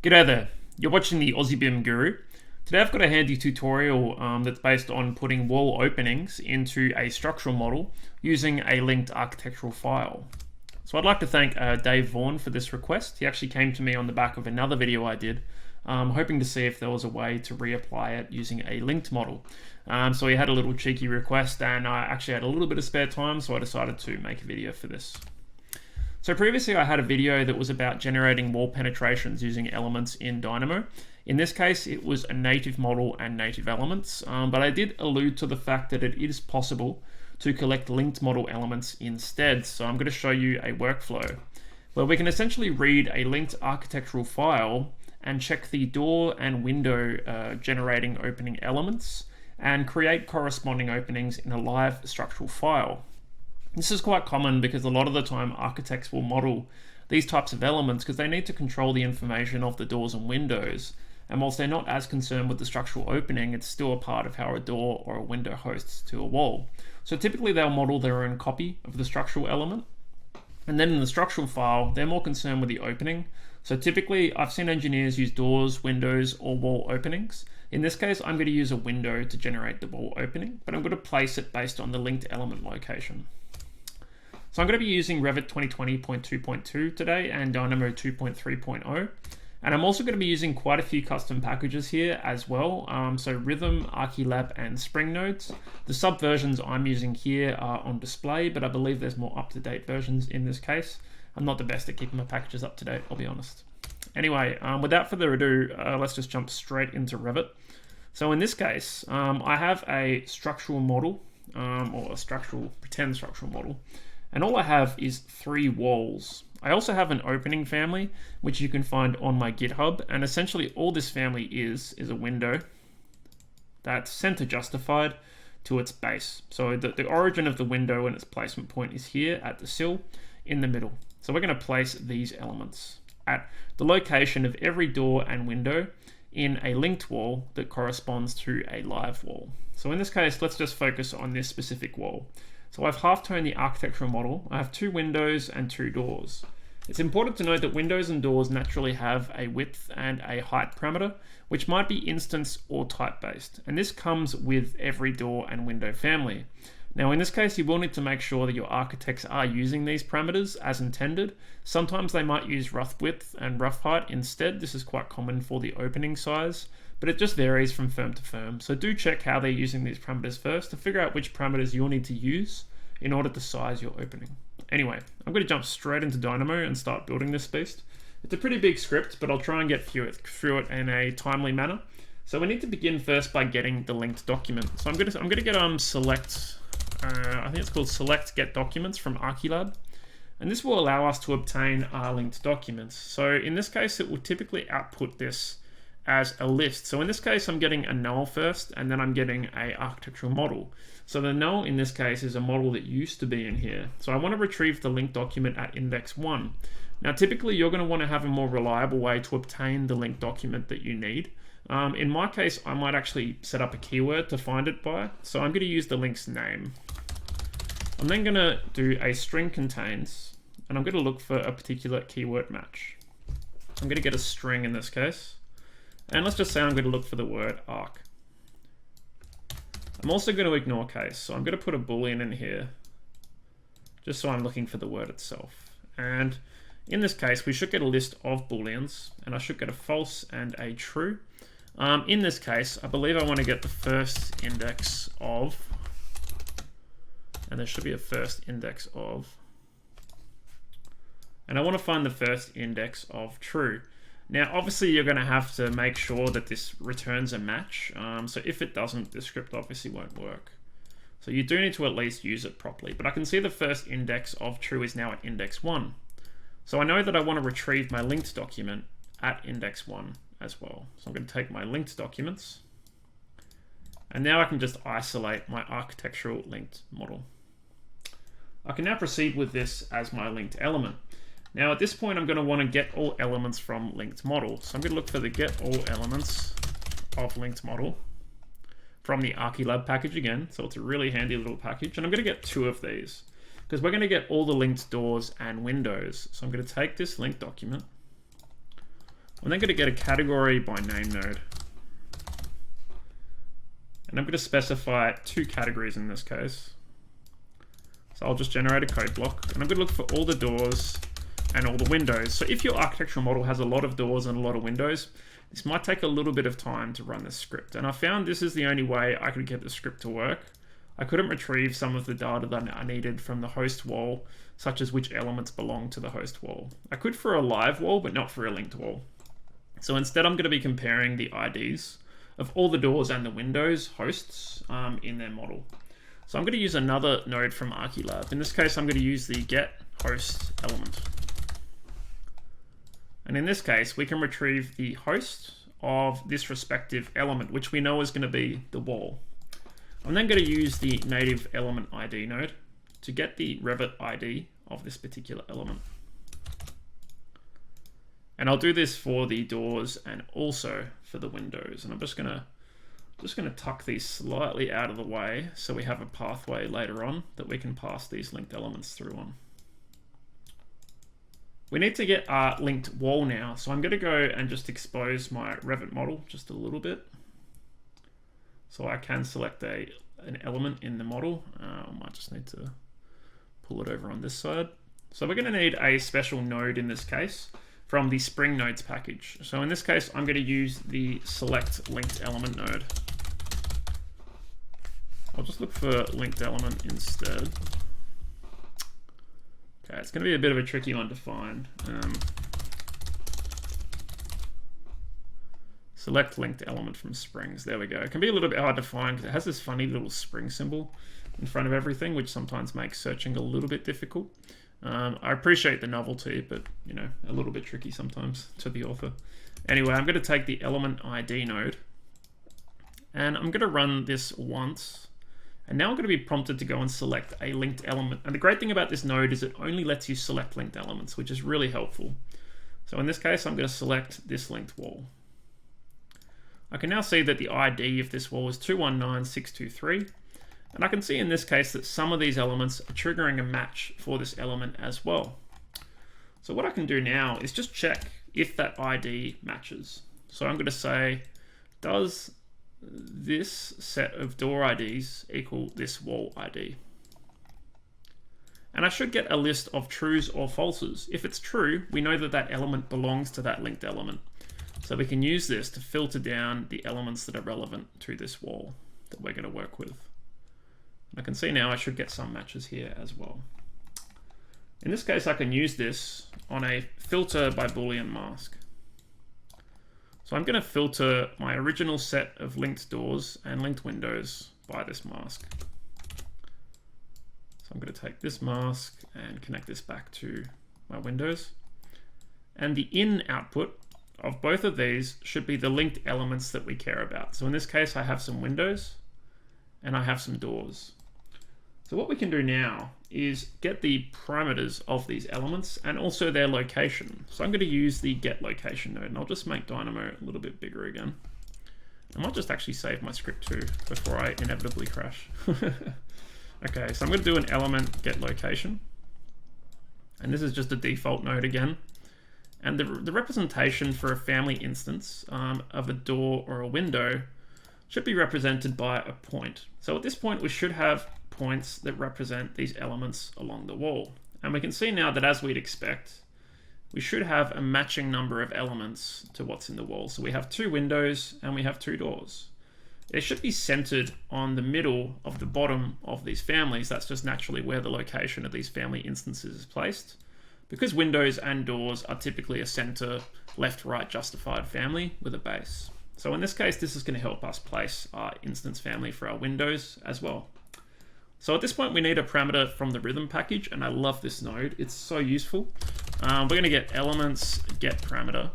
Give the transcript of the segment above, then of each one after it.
G'day there, you're watching the Aussie BIM Guru. Today I've got a handy tutorial that's based on putting wall openings into a structural model using a linked architectural file. So I'd like to thank Dave Vaughan for this request. He actually came to me on the back of another video I did, hoping to see if there was a way to reapply it using a linked model. So he had a little cheeky request and I actually had a little bit of spare time, so I decided to make a video for this. So previously I had a video that was about generating wall penetrations using elements in Dynamo. In this case, it was a native model and native elements, but I did allude to the fact that it is possible to collect linked model elements instead. So I'm going to show you a workflow where we can essentially read a linked architectural file and check the door and window generating opening elements and create corresponding openings in a live structural file. This is quite common because a lot of the time architects will model these types of elements because they need to control the information of the doors and windows. And whilst they're not as concerned with the structural opening, it's still a part of how a door or a window hosts to a wall. So typically they'll model their own copy of the structural element. And then in the structural file, they're more concerned with the opening. So typically I've seen engineers use doors, windows, or wall openings. In this case, I'm going to use a window to generate the wall opening, but I'm going to place it based on the linked element location. So I'm going to be using Revit 2020.2.2 today and Dynamo 2.3.0. And I'm also going to be using quite a few custom packages here as well. So Rhythm, Archilab, and Spring nodes. The subversions I'm using here are on display, but I believe there's more up-to-date versions in this case. I'm not the best at keeping my packages up to date, I'll be honest. Anyway, without further ado, let's just jump straight into Revit. So in this case, I have a structural model, or a pretend structural model. And all I have is 3 walls. I also have an opening family, which you can find on my GitHub. And essentially all this family is a window that's center justified to its base. So the origin of the window and its placement point is here at the sill in the middle. So we're going to place these elements at the location of every door and window in a linked wall that corresponds to a live wall. So in this case, let's just focus on this specific wall. So I've half-toned the architectural model. I have 2 windows and 2 doors. It's important to note that windows and doors naturally have a width and a height parameter, which might be instance or type-based. And this comes with every door and window family. Now in this case, you will need to make sure that your architects are using these parameters as intended. Sometimes they might use rough width and rough height instead. This is quite common for the opening size, but it just varies from firm to firm. So do check how they're using these parameters first to figure out which parameters you'll need to use in order to size your opening. Anyway, I'm going to jump straight into Dynamo and start building this beast. It's a pretty big script, but I'll try and get through it in a timely manner. So we need to begin first by getting the linked document. So I'm going to get select, I think it's called select get documents from Archilab. And this will allow us to obtain our linked documents. So in this case, it will typically output this as a list. So in this case, I'm getting a null first, and then I'm getting a architectural model. So the null in this case is a model that used to be in here. So I want to retrieve the linked document at index 1. Now typically you're going to want to have a more reliable way to obtain the linked document that you need. In my case, I might actually set up a keyword to find it by. So I'm going to use the link's name. I'm then going to do a string contains, and I'm going to look for a particular keyword match. I'm going to get a string in this case. And let's just say I'm going to look for the word arc. I'm also going to ignore case, so I'm going to put a boolean in here, just so I'm looking for the word itself. And in this case, we should get a list of booleans, and I should get a false and a true. In this case, I believe I want to get the first index of, and there should be a first index of, and I want to find the first index of true. Now, obviously, you're going to have to make sure that this returns a match. So if it doesn't, the script obviously won't work. So you do need to at least use it properly. But I can see the first index of true is now at index 1. So I know that I want to retrieve my linked document at index 1 as well. So I'm going to take my linked documents. And now I can just isolate my architectural linked model. I can now proceed with this as my linked element. Now at this point, I'm going to want to get all elements from linked model. So I'm going to look for the get all elements of linked model from the Archilab package again. So it's a really handy little package. And I'm going to get 2 of these because we're going to get all the linked doors and windows. So I'm going to take this linked document. I'm then going to get a category by name node. And I'm going to specify 2 categories in this case. So I'll just generate a code block, and I'm going to look for all the doors and all the windows. So if your architectural model has a lot of doors and a lot of windows, this might take a little bit of time to run this script. And I found this is the only way I could get the script to work. I couldn't retrieve some of the data that I needed from the host wall, such as which elements belong to the host wall. I could for a live wall, but not for a linked wall. So instead, I'm going to be comparing the IDs of all the doors and the windows hosts in their model. So I'm going to use another node from Archilab. In this case, I'm going to use the get host element. And in this case, we can retrieve the host of this respective element, which we know is going to be the wall. I'm then going to use the native element ID node to get the Revit ID of this particular element. And I'll do this for the doors and also for the windows. And I'm just gonna tuck these slightly out of the way so we have a pathway later on that we can pass these linked elements through on. We need to get our linked wall now. So I'm gonna go and just expose my Revit model just a little bit. So I can select an element in the model. I might just need to pull it over on this side. So we're gonna need a special node in this case from the Spring Nodes package. So in this case, I'm going to use the select linked element node. I'll just look for linked element instead. Okay, it's going to be a bit of a tricky one to find. Select linked element from Springs. There we go. It can be a little bit hard to find because it has this funny little spring symbol in front of everything, which sometimes makes searching a little bit difficult. I appreciate the novelty, but you know, a little bit tricky sometimes to the author. Anyway, I'm going to take the element ID node and I'm going to run this once. And now I'm going to be prompted to go and select a linked element. And the great thing about this node is it only lets you select linked elements, which is really helpful. So in this case, I'm going to select this linked wall. I can now see that the ID of this wall is 219623. And I can see in this case that some of these elements are triggering a match for this element as well. So what I can do now is just check if that ID matches. So I'm going to say, does this set of door IDs equal this wall ID? And I should get a list of trues or falses. If it's true, we know that that element belongs to that linked element. So we can use this to filter down the elements that are relevant to this wall that we're going to work with. I can see now I should get some matches here as well. In this case, I can use this on a filter by Boolean mask. So I'm going to filter my original set of linked doors and linked windows by this mask. So I'm going to take this mask and connect this back to my windows. And the in output of both of these should be the linked elements that we care about. So in this case, I have some windows and I have some doors. So what we can do now is get the parameters of these elements and also their location. So I'm going to use the get location node, and I'll just make Dynamo a little bit bigger again. I might just actually save my script too before I inevitably crash. Okay, so I'm going to do an element get location. And this is just a default node again. And the representation for a family instance of a door or a window should be represented by a point. So at this point, we should have points that represent these elements along the wall. And we can see now that as we'd expect, we should have a matching number of elements to what's in the wall. So we have 2 windows and we have 2 doors. It should be centered on the middle of the bottom of these families. That's just naturally where the location of these family instances is placed. Because windows and doors are typically a center, left, right justified family with a base. So in this case, this is going to help us place our instance family for our windows as well. So at this point, we need a parameter from the rhythm package, and I love this node. It's so useful. We're going to get elements get parameter,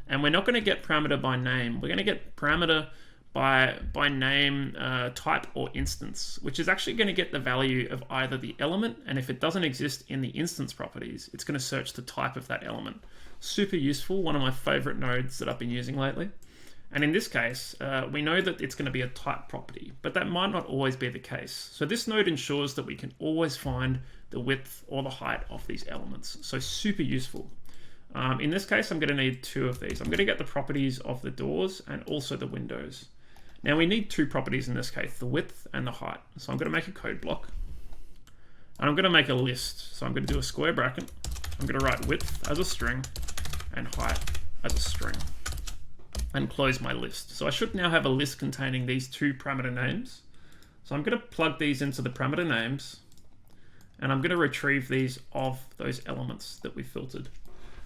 and we're not going to get parameter by name. We're going to get parameter by name, type, or instance, which is actually going to get the value of either the element, and if it doesn't exist in the instance properties, it's going to search the type of that element. Super useful, one of my favorite nodes that I've been using lately. And in this case, we know that it's going to be a type property, but that might not always be the case. So this node ensures that we can always find the width or the height of these elements. So super useful. In this case, I'm going to need 2 of these. I'm going to get the properties of the doors and also the windows. Now we need 2 properties in this case, the width and the height. So I'm going to make a code block. And I'm going to make a list. So I'm going to do a square bracket. I'm going to write width as a string and height as a string. And close my list. So I should now have a list containing these 2 parameter names. So I'm going to plug these into the parameter names. And I'm going to retrieve these of those elements that we filtered.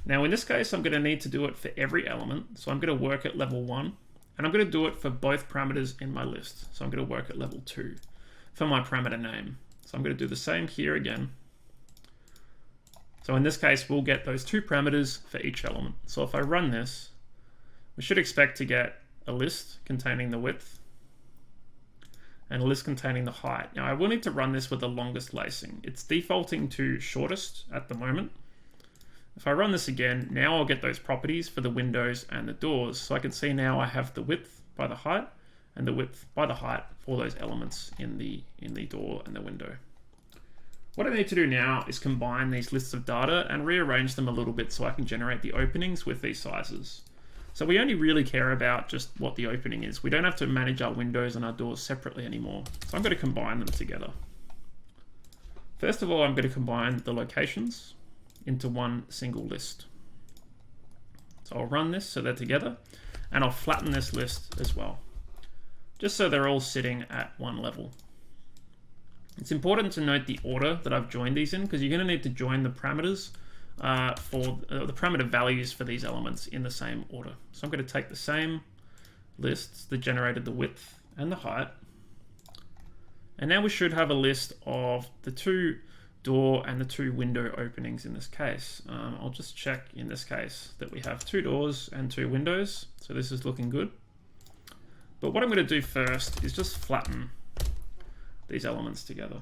Now in this case, I'm going to need to do it for every element. So I'm going to work at level 1. And I'm going to do it for both parameters in my list. So I'm going to work at level 2 for my parameter name. So I'm going to do the same here again. So in this case, we'll get those 2 parameters for each element. So if I run this, we should expect to get a list containing the width and a list containing the height. Now I will need to run this with the longest lacing. It's defaulting to shortest at the moment. If I run this again, now I'll get those properties for the windows and the doors. So I can see now I have the width by the height and the width by the height for those elements in the door and the window. What I need to do now is combine these lists of data and rearrange them a little bit so I can generate the openings with these sizes. So we only really care about just what the opening is. We don't have to manage our windows and our doors separately anymore. So I'm going to combine them together. First of all, I'm going to combine the locations into one single list. So I'll run this so they're together, and I'll flatten this list as well, just so they're all sitting at one level. It's important to note the order that I've joined these in, because you're going to need to join the parameters for the parameter values for these elements in the same order. So I'm going to take the same lists that generated the width and the height, and now we should have a list of the 2 door and the 2 window openings in this case. I'll just check in this case that we have 2 doors and 2 windows, so this is looking good. But what I'm going to do first is just flatten these elements together.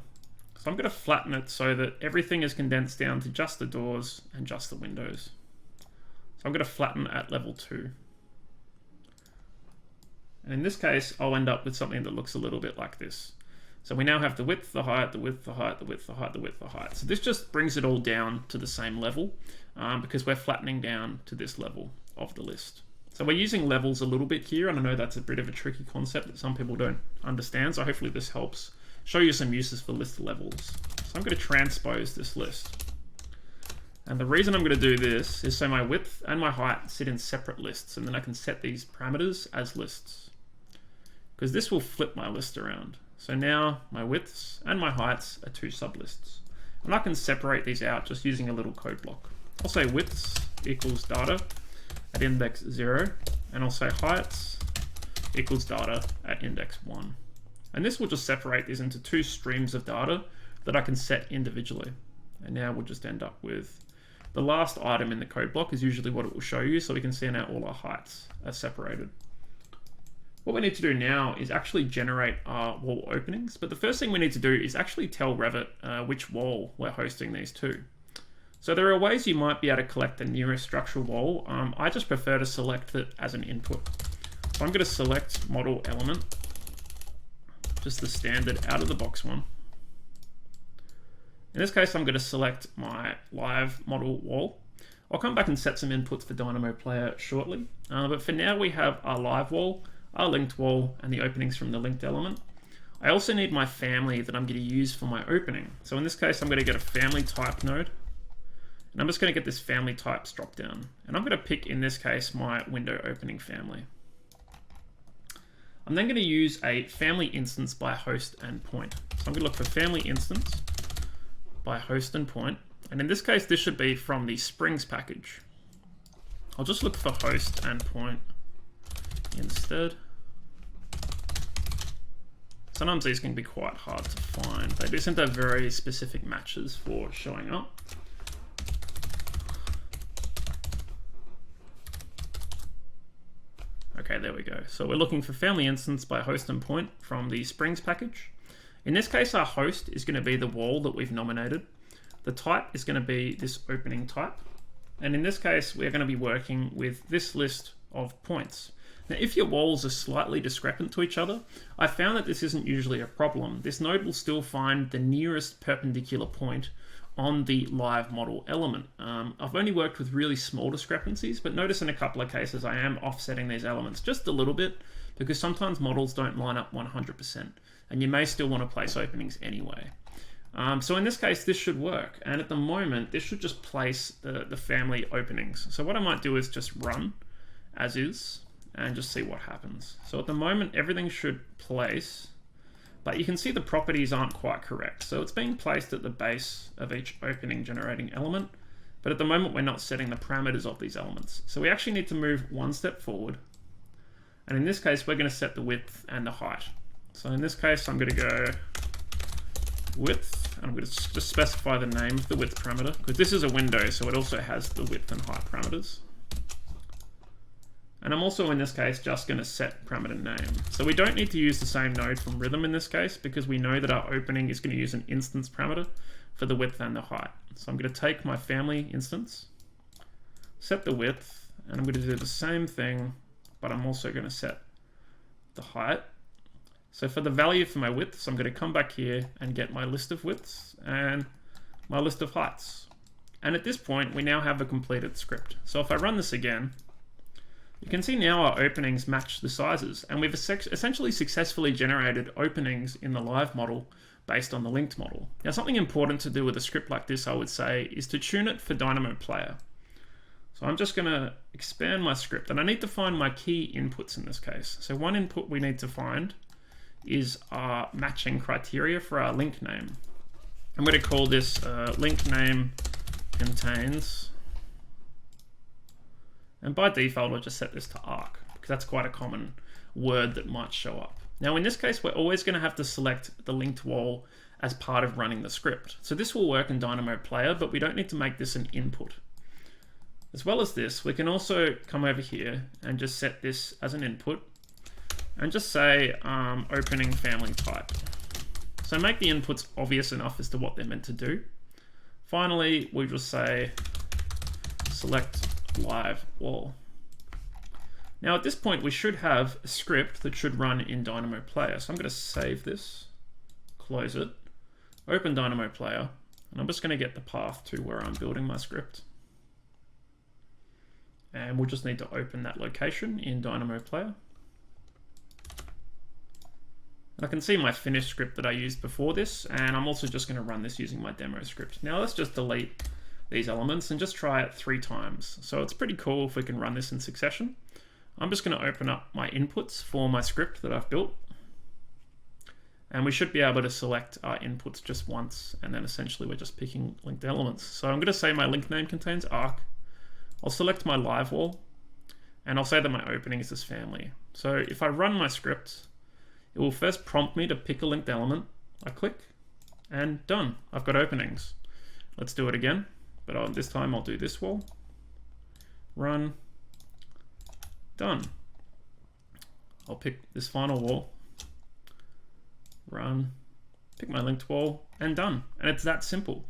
So I'm going to flatten it so that everything is condensed down to just the doors and just the windows. So I'm going to flatten at level 2. And in this case, I'll end up with something that looks a little bit like this. So we now have the width, the height, the width, the height, the width, the height, the width, the height. So this just brings it all down to the same level because we're flattening down to this level of the list. So we're using levels a little bit here, and I know that's a bit of a tricky concept that some people don't understand. So hopefully this helps show you some uses for list levels. So I'm going to transpose this list. And the reason I'm going to do this is so my width and my height sit in separate lists, and then I can set these parameters as lists, because this will flip my list around. So now my widths and my heights are 2 sublists. And I can separate these out just using a little code block. I'll say widths equals data at index 0, and I'll say heights equals data at index 1. And this will just separate these into 2 streams of data that I can set individually. And now we'll just end up with the last item in the code block is usually what it will show you, so we can see now all our heights are separated. What we need to do now is actually generate our wall openings, but the first thing we need to do is actually tell Revit which wall we're hosting these to. So there are ways you might be able to collect the nearest structural wall. I just prefer to select it as an input. So I'm going to select model element, just the standard out of the box one. In this case, I'm going to select my live model wall. I'll come back and set some inputs for Dynamo Player shortly, but for now we have our live wall, our linked wall, and the openings from the linked element. I also need my family that I'm going to use for my opening. So in this case, I'm going to get a family type node, and I'm just going to get this family types drop down. And I'm going to pick, in this case, my window opening family. I'm then going to use a family instance by host and point. So I'm going to look for family instance by host and point. And in this case, this should be from the Springs package. I'll just look for host and point instead. Sometimes these can be quite hard to find. They do seem to have very specific matches for showing up. Okay, there we go. So we're looking for family instance by host and point from the Springs package. In this case, our host is going to be the wall that we've nominated. The type is going to be this opening type. And in this case, we're going to be working with this list of points. Now, if your walls are slightly discrepant to each other, I found that this isn't usually a problem. This node will still find the nearest perpendicular point on the live model element. I've only worked with really small discrepancies, but notice in a couple of cases I am offsetting these elements just a little bit, because sometimes models don't line up 100%, and you may still want to place openings anyway. So in this case, this should work, and at the moment, this should just place the family openings. So what I might do is just run as is, and just see what happens. So at the moment, everything should place, but you can see the properties aren't quite correct. So it's being placed at the base of each opening generating element, but at the moment we're not setting the parameters of these elements. So we actually need to move one step forward. And in this case, we're going to set the width and the height. So in this case, I'm going to go width, and I'm going to just specify the name of the width parameter, because this is a window, so it also has the width and height parameters. And I'm also, in this case, just going to set parameter name. So we don't need to use the same node from Rhythm in this case, because we know that our opening is going to use an instance parameter for the width and the height. So I'm going to take my family instance, set the width, and I'm going to do the same thing, but I'm also going to set the height. So for the value for my widths, I'm going to come back here and get my list of widths and my list of heights. And at this point, we now have a completed script. So if I run this again, you can see now our openings match the sizes, and we've essentially successfully generated openings in the live model based on the linked model. Now, something important to do with a script like this, I would say, is to tune it for Dynamo Player. So I'm just going to expand my script, and I need to find my key inputs in this case. So one input we need to find is our matching criteria for our link name. I'm going to call this link name contains. And by default, I'll just set this to arc, because that's quite a common word that might show up. Now, in this case, we're always going to have to select the linked wall as part of running the script. So this will work in Dynamo Player, but we don't need to make this an input. As well as this, we can also come over here and just set this as an input and just say opening family type. So make the inputs obvious enough as to what they're meant to do. Finally, we just say select live wall. Now at this point we should have a script that should run in Dynamo Player. So I'm going to save this, close it, open Dynamo Player, and I'm just going to get the path to where I'm building my script. And we'll just need to open that location in Dynamo Player. And I can see my finished script that I used before this, and I'm also just going to run this using my demo script. Now let's just delete these elements and just try it 3 times. So it's pretty cool if we can run this in succession. I'm just going to open up my inputs for my script that I've built. And we should be able to select our inputs just once, and then essentially we're just picking linked elements. So I'm going to say my link name contains arc. I'll select my live wall, and I'll say that my opening is this family. So if I run my script, it will first prompt me to pick a linked element. I click, and done. I've got openings. Let's do it again. But this time I'll do this wall, run, done. I'll pick this final wall, run, pick my linked wall, and done. And it's that simple.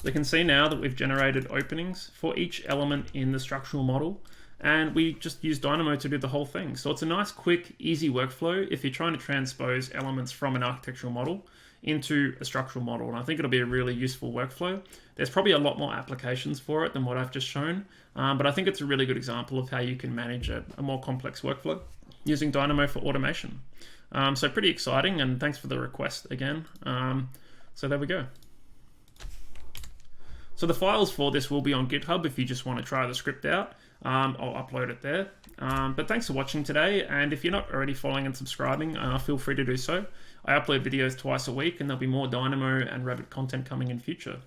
We can see now that we've generated openings for each element in the structural model, and we just use Dynamo to do the whole thing. So it's a nice, quick, easy workflow if you're trying to transpose elements from an architectural model into a structural model, and I think it'll be a really useful workflow. There's probably a lot more applications for it than what I've just shown, but I think it's a really good example of how you can manage a more complex workflow using Dynamo for automation. So pretty exciting, and thanks for the request again. So there we go. So the files for this will be on GitHub if you just want to try the script out. I'll upload it there. But thanks for watching today, and if you're not already following and subscribing, feel free to do so. I upload videos twice a week, and there'll be more Dynamo and Revit content coming in future.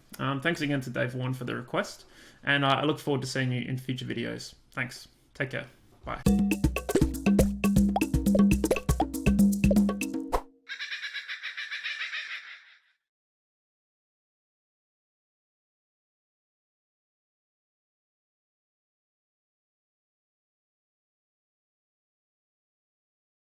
Thanks again to Dave Warren for the request, and I look forward to seeing you in future videos. Thanks. Take care. Bye.